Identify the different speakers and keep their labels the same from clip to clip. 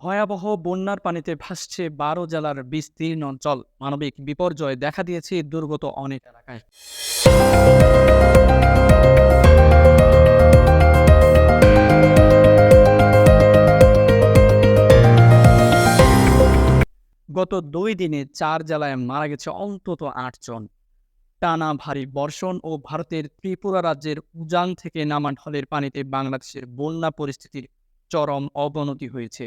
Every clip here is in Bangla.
Speaker 1: ভয়াবহ বন্যার পানিতে ভাসছে ১২ জেলার বিস্তীর্ণ অঞ্চল। মানবিক বিপর্যয় দেখা দিয়েছে দুর্গত অনেক এলাকায়। গত ২ দিনে ৪ জেলায় মারা গেছে অন্তত ৮ জন। টানা ভারী বর্ষণ ও ভারতের ত্রিপুরা রাজ্যের উজান থেকে নামা ঢলের পানিতে বাংলাদেশের বন্যা পরিস্থিতির চরম অবনতি হয়েছে।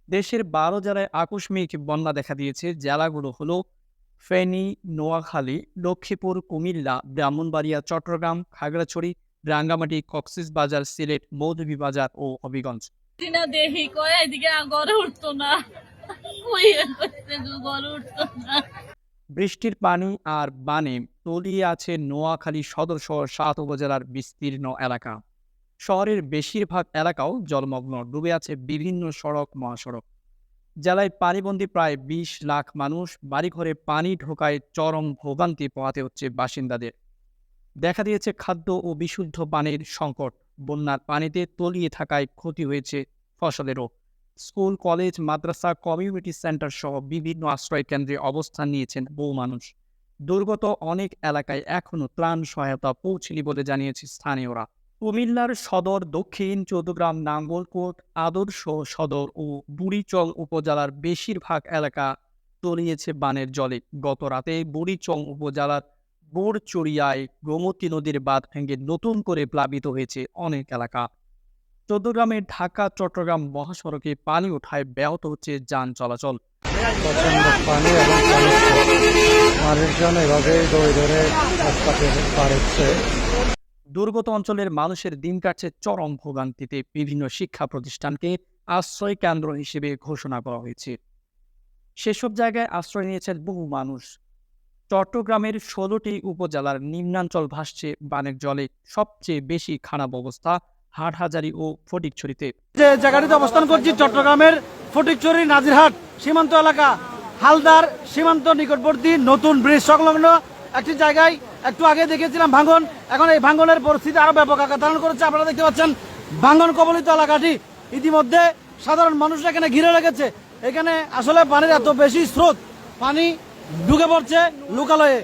Speaker 1: দেশের ১২ জেলায় আকস্মিক বন্যা দেখা দিয়েছে। জেলাগুলো হলো ফেনী, নোয়াখালী, লক্ষ্মীপুর, কুমিল্লা, ব্রাহ্মণবাড়িয়া, চট্টগ্রাম, খাগড়াছড়ি, রাঙ্গামাটি, কক্সবাজার, সিলেট, মৌলভীবাজার ও হবিগঞ্জ।
Speaker 2: দেখি কয় এদিকে গড়ে উঠতো না। গড়ে উঠতো না।
Speaker 1: বৃষ্টির পানি আর বানে তলিয়ে আছে নোয়াখালী সদর সহ ৭ উপজেলার বিস্তীর্ণ এলাকা। শহরের বেশিরভাগ এলাকাও জলমগ্ন, ডুবে আছে বিভিন্ন সড়ক মহাসড়ক। জেলায় পানিবন্দী প্রায় ২০ লাখ মানুষ। বাড়িঘরে পানি ঢোকায় চরম ভোগান্তি পোহাতে হচ্ছে বাসিন্দাদের। দেখা দিয়েছে খাদ্য ও বিশুদ্ধ পানির সংকট। বন্যার পানিতে তলিয়ে থাকায় ক্ষতি হয়েছে ফসলেরও। স্কুল, কলেজ, মাদ্রাসা, কমিউনিটি সেন্টার সহ বিভিন্ন আশ্রয় কেন্দ্রে অবস্থান নিয়েছেন বহু মানুষ। দুর্গত অনেক এলাকায় এখনও ত্রাণ সহায়তা পৌঁছেনি বলে জানিয়েছে স্থানীয়রা। কুমিল্লার সদর, দক্ষিণ চৌদ্দগ্রাম, নাঙ্গলকোট, আদর্শ সদর ও বুড়িচং উপজেলার বেশিরভাগ এলাকা তলিয়েছে বানের জলে। গত রাতে বুড়িচং উপজেলার বোরচুরিয়ায় গোমতী নদীর বাঁধ ভেঙে নতুন করে প্লাবিত হয়েছে অনেক এলাকা। চৌদ্দগ্রামের ঢাকা চট্টগ্রাম মহাসড়কে পানি ওঠায় ব্যাহত হচ্ছে যান চলাচল।
Speaker 3: প্রচণ্ড পানি এবং পানির স্রোত। মানুষজন এভাবেই দৌড়ে দৌড়ে রাস্তা পার হচ্ছে।
Speaker 1: দুর্গত অঞ্চলের মানুষের দিন কাটছে চরম ভোগান্তিতে। বিভিন্ন শিক্ষা প্রতিষ্ঠানকে আশ্রয় কেন্দ্র হিসেবে ঘোষণা করা হয়েছে। সেসব জায়গায় আশ্রয় নিয়েছেন বহু মানুষ। চট্টগ্রামের ১৬টি উপজেলার নিম্নাঞ্চল ভাসছে বানের জলে। সবচেয়ে বেশি খারাপ অবস্থা হাটহাজারী ও ফটিকছড়িতে।
Speaker 4: যে জায়গাটিতে অবস্থান করছি চট্টগ্রামের ফটিকছড়ি নাজিরহাট সীমান্ত এলাকা, হালদার সীমান্ত নিকটবর্তী নতুন ব্রিজ সংলগ্ন একটি জায়গায় একটু আগে দেখেছিলাম ভাঙন। এখন এই ভাঙনের পরিস্থিতি আরো ব্যাপক আকার ধারণ করেছে। আপনারা দেখতে পাচ্ছেন ভাঙন কবলিত এলাকাটি। ইতিমধ্যে সাধারণ মানুষরা এখানে ঘিরে রেখেছে। এখানে আসলে পানির এত বেশি স্রোত, পানি ঢুকে পড়ছে লোকালয়ে।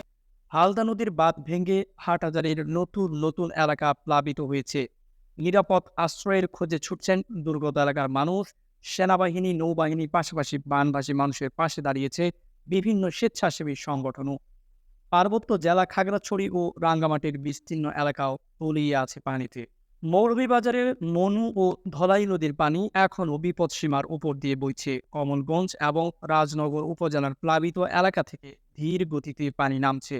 Speaker 1: হালদা নদীর বাঁধ ভেঙে হাটহাজারীর নতুন নতুন এলাকা প্লাবিত হয়েছে। নিরাপদ আশ্রয়ের খোঁজে ছুটছেন দুর্গত এলাকার মানুষ। সেনাবাহিনী, নৌবাহিনীর পাশাপাশি বানভাসী মানুষের পাশে দাঁড়িয়েছে বিভিন্ন স্বেচ্ছাসেবী সংগঠনও। পার্বত্য জেলা খাগড়াছড়ি ও রাঙ্গামাটির বিস্তীর্ণ এলাকাও তলিয়ে আছে পানিতে। মৌলভীবাজারের মনু ও ধলাই নদীর পানি এখনও বিপদসীমার উপর দিয়ে বইছে। কমলগঞ্জ এবং রাজনগর উপজেলার প্লাবিত এলাকা থেকে ধীর গতিতে পানি নামছে।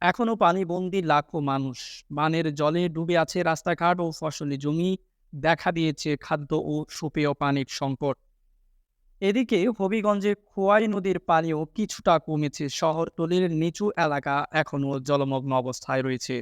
Speaker 1: এখনও পানিবন্দী লাখো মানুষ। বানের জলে ডুবে আছে রাস্তাঘাট ও ফসলি জমি। দেখা দিয়েছে খাদ্য ও সুপেয় পানির সংকট। এদিকে হবিগঞ্জে খোয়াই নদীর পানিও কিছুটা কমেছে। শহরতলির নিচু এলাকা এখনও জলমগ্ন অবস্থায় রয়েছে।